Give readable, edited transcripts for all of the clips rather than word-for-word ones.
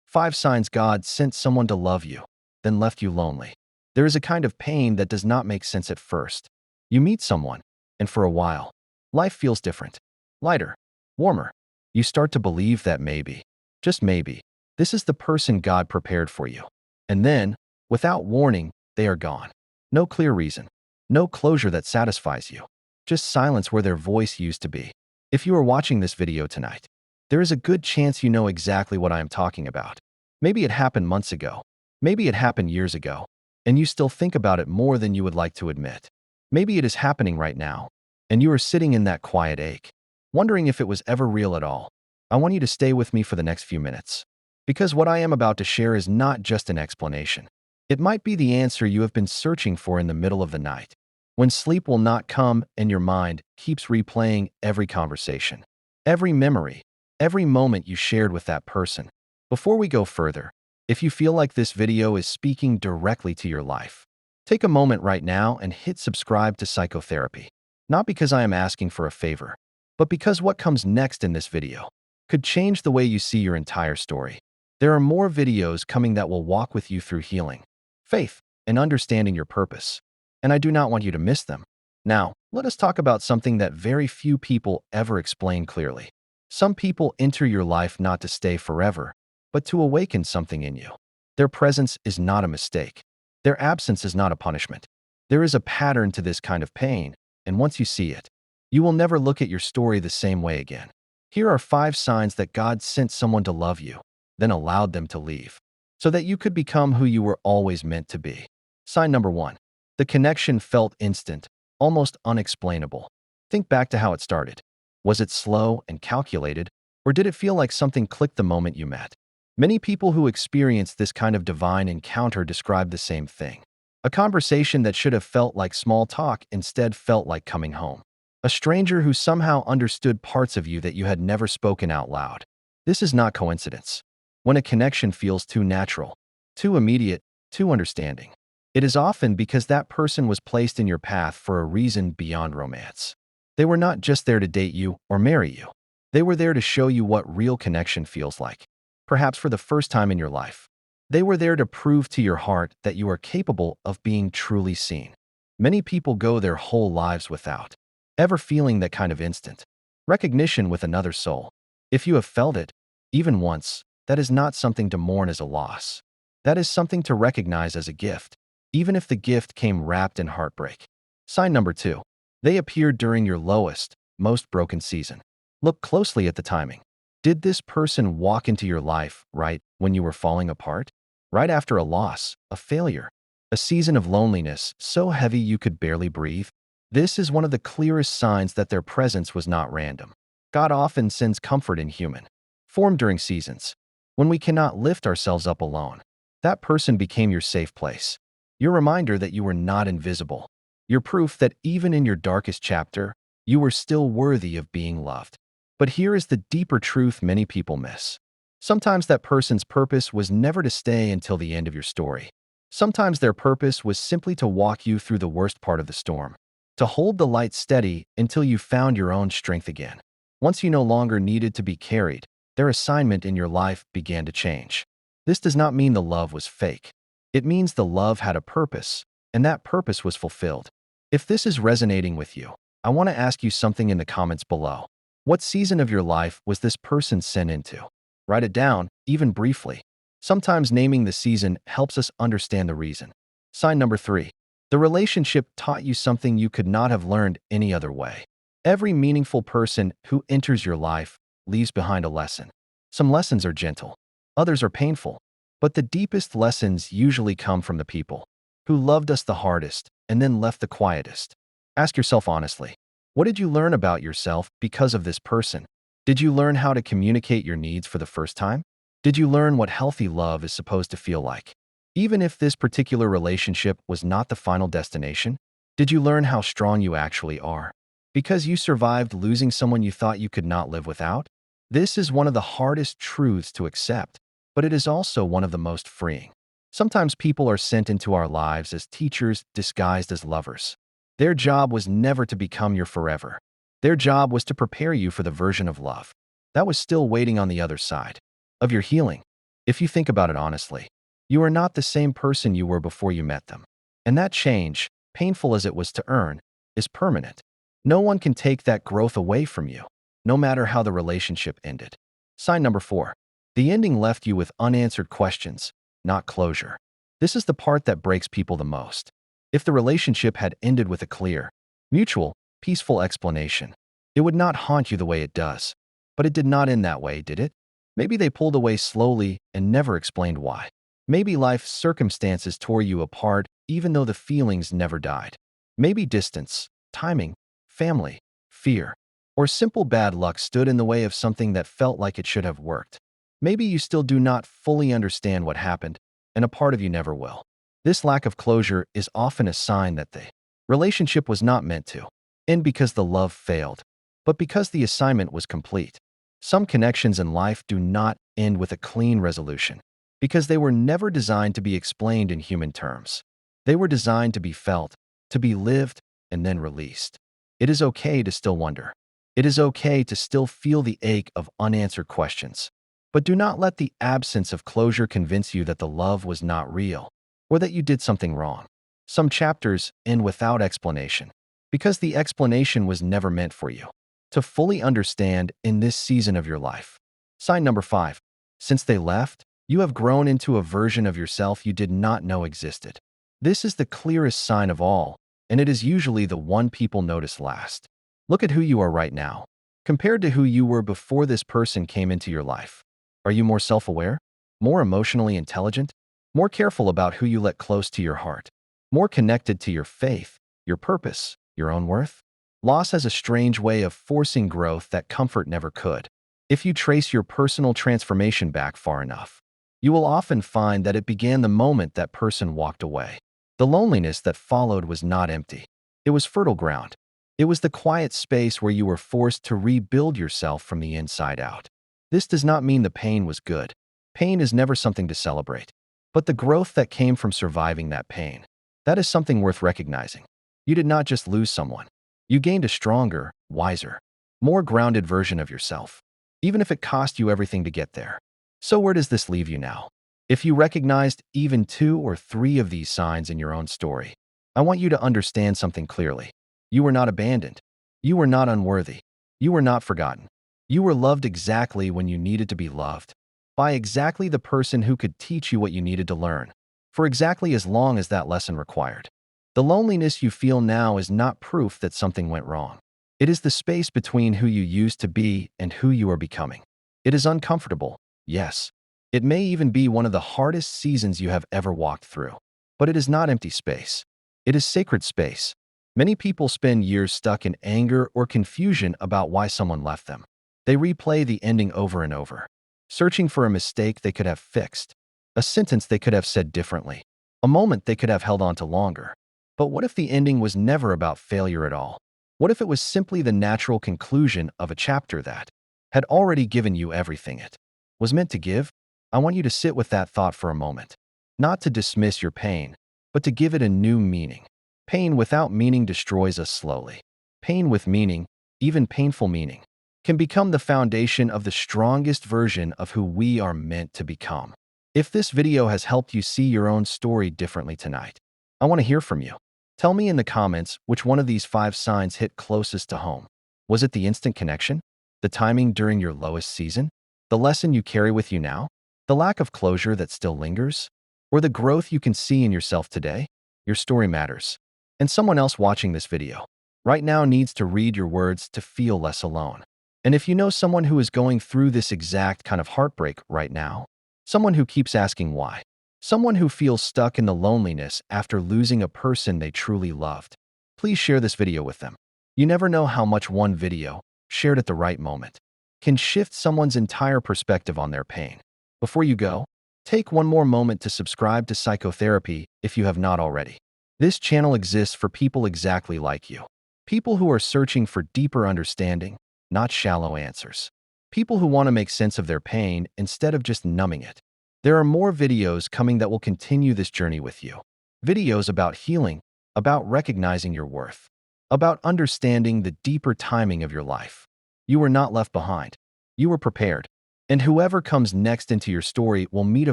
5 signs God sent someone to love you, then left you lonely. There is a kind of pain that does not make sense at first. You meet someone, and for a while, life feels different, lighter, warmer. You start to believe that maybe, just maybe, this is the person God prepared for you. And then, without warning, they are gone. No clear reason, no closure that satisfies you, just silence where their voice used to be. If you are watching this video tonight, there is a good chance you know exactly what I am talking about. Maybe it happened months ago. Maybe it happened years ago, and you still think about it more than you would like to admit. Maybe it is happening right now, and you are sitting in that quiet ache, wondering if it was ever real at all. I want you to stay with me for the next few minutes, because what I am about to share is not just an explanation. It might be the answer you have been searching for in the middle of the night, when sleep will not come and your mind keeps replaying every conversation, every memory, every moment you shared with that person. Before we go further, if you feel like this video is speaking directly to your life, take a moment right now and hit subscribe to Psychotherapy. Not because I am asking for a favor, but because what comes next in this video could change the way you see your entire story. There are more videos coming that will walk with you through healing, faith, and understanding your purpose, and I do not want you to miss them. Now, let us talk about something that very few people ever explain clearly. Some people enter your life not to stay forever, but to awaken something in you. Their presence is not a mistake. Their absence is not a punishment. There is a pattern to this kind of pain, and once you see it, you will never look at your story the same way again. Here are 5 signs that God sent someone to love you, then allowed them to leave, so that you could become who you were always meant to be. Sign number 1. The connection felt instant, almost unexplainable. Think back to how it started. Was it slow and calculated, or did it feel like something clicked the moment you met? Many people who experience this kind of divine encounter describe the same thing. A conversation that should have felt like small talk instead felt like coming home. A stranger who somehow understood parts of you that you had never spoken out loud. This is not coincidence. When a connection feels too natural, too immediate, too understanding, it is often because that person was placed in your path for a reason beyond romance. They were not just there to date you or marry you. They were there to show you what real connection feels like, perhaps for the first time in your life. They were there to prove to your heart that you are capable of being truly seen. Many people go their whole lives without ever feeling that kind of instant recognition with another soul. If you have felt it, even once, that is not something to mourn as a loss. That is something to recognize as a gift, even if the gift came wrapped in heartbreak. Sign number 2. They appeared during your lowest, most broken season. Look closely at the timing. Did this person walk into your life right when you were falling apart? Right after a loss, a failure, a season of loneliness so heavy you could barely breathe? This is one of the clearest signs that their presence was not random. God often sends comfort in human form during seasons when we cannot lift ourselves up alone. That person became your safe place, your reminder that you were not invisible, your proof that even in your darkest chapter, you were still worthy of being loved. But here is the deeper truth many people miss. Sometimes that person's purpose was never to stay until the end of your story. Sometimes their purpose was simply to walk you through the worst part of the storm, to hold the light steady until you found your own strength again. Once you no longer needed to be carried, their assignment in your life began to change. This does not mean the love was fake. It means the love had a purpose, and that purpose was fulfilled. If this is resonating with you, I want to ask you something in the comments below. What season of your life was this person sent into? Write it down, even briefly. Sometimes naming the season helps us understand the reason. Sign number 3. The relationship taught you something you could not have learned any other way. Every meaningful person who enters your life leaves behind a lesson. Some lessons are gentle, others are painful, but the deepest lessons usually come from the people who loved us the hardest and then left the quietest. Ask yourself honestly, what did you learn about yourself because of this person? Did you learn how to communicate your needs for the first time? Did you learn what healthy love is supposed to feel like? Even if this particular relationship was not the final destination, did you learn how strong you actually are? Because you survived losing someone you thought you could not live without? This is one of the hardest truths to accept, but it is also one of the most freeing. Sometimes people are sent into our lives as teachers disguised as lovers. Their job was never to become your forever. Their job was to prepare you for the version of love that was still waiting on the other side of your healing. If you think about it honestly, you are not the same person you were before you met them. And that change, painful as it was to earn, is permanent. No one can take that growth away from you, no matter how the relationship ended. Sign number 4. The ending left you with unanswered questions, not closure. This is the part that breaks people the most. If the relationship had ended with a clear, mutual, peaceful explanation, it would not haunt you the way it does. But it did not end that way, did it? Maybe they pulled away slowly and never explained why. Maybe life's circumstances tore you apart even though the feelings never died. Maybe distance, timing, family, fear, or simple bad luck stood in the way of something that felt like it should have worked. Maybe you still do not fully understand what happened, and a part of you never will. This lack of closure is often a sign that the relationship was not meant to end because the love failed, but because the assignment was complete. Some connections in life do not end with a clean resolution because they were never designed to be explained in human terms. They were designed to be felt, to be lived, and then released. It is okay to still wonder. It is okay to still feel the ache of unanswered questions. But do not let the absence of closure convince you that the love was not real or that you did something wrong. Some chapters end without explanation because the explanation was never meant for you to fully understand in this season of your life. Sign number 5. Since they left, you have grown into a version of yourself you did not know existed. This is the clearest sign of all, and it is usually the one people notice last. Look at who you are right now, compared to who you were before this person came into your life. Are you more self-aware, more emotionally intelligent, more careful about who you let close to your heart, more connected to your faith, your purpose, your own worth? Loss has a strange way of forcing growth that comfort never could. If you trace your personal transformation back far enough, you will often find that it began the moment that person walked away. The loneliness that followed was not empty. It was fertile ground. It was the quiet space where you were forced to rebuild yourself from the inside out. This does not mean the pain was good. Pain is never something to celebrate. But the growth that came from surviving that pain, that is something worth recognizing. You did not just lose someone. You gained a stronger, wiser, more grounded version of yourself, even if it cost you everything to get there. So where does this leave you now? If you recognized even 2 or 3 of these signs in your own story, I want you to understand something clearly. You were not abandoned. You were not unworthy. You were not forgotten. You were loved exactly when you needed to be loved, by exactly the person who could teach you what you needed to learn, for exactly as long as that lesson required. The loneliness you feel now is not proof that something went wrong. It is the space between who you used to be and who you are becoming. It is uncomfortable, yes. It may even be one of the hardest seasons you have ever walked through. But it is not empty space. It is sacred space. Many people spend years stuck in anger or confusion about why someone left them. They replay the ending over and over, searching for a mistake they could have fixed, a sentence they could have said differently, a moment they could have held on to longer. But what if the ending was never about failure at all? What if it was simply the natural conclusion of a chapter that had already given you everything it was meant to give? I want you to sit with that thought for a moment, not to dismiss your pain, but to give it a new meaning. Pain without meaning destroys us slowly. Pain with meaning, even painful meaning, can become the foundation of the strongest version of who we are meant to become. If this video has helped you see your own story differently tonight, I want to hear from you. Tell me in the comments which one of these 5 signs hit closest to home. Was it the instant connection? The timing during your lowest season? The lesson you carry with you now? The lack of closure that still lingers? Or the growth you can see in yourself today? Your story matters. And someone else watching this video right now needs to read your words to feel less alone. And if you know someone who is going through this exact kind of heartbreak right now, someone who keeps asking why, someone who feels stuck in the loneliness after losing a person they truly loved, please share this video with them. You never know how much one video, shared at the right moment, can shift someone's entire perspective on their pain. Before you go, take one more moment to subscribe to Psychotherapy if you have not already. This channel exists for people exactly like you. People who are searching for deeper understanding, not shallow answers. People who want to make sense of their pain instead of just numbing it. There are more videos coming that will continue this journey with you. Videos about healing, about recognizing your worth, about understanding the deeper timing of your life. You were not left behind. You were prepared. And whoever comes next into your story will meet a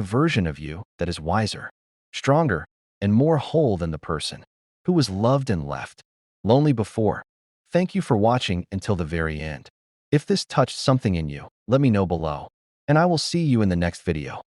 version of you that is wiser, stronger, and more whole than the person who was loved and left lonely before. Thank you for watching until the very end. If this touched something in you, let me know below, and I will see you in the next video.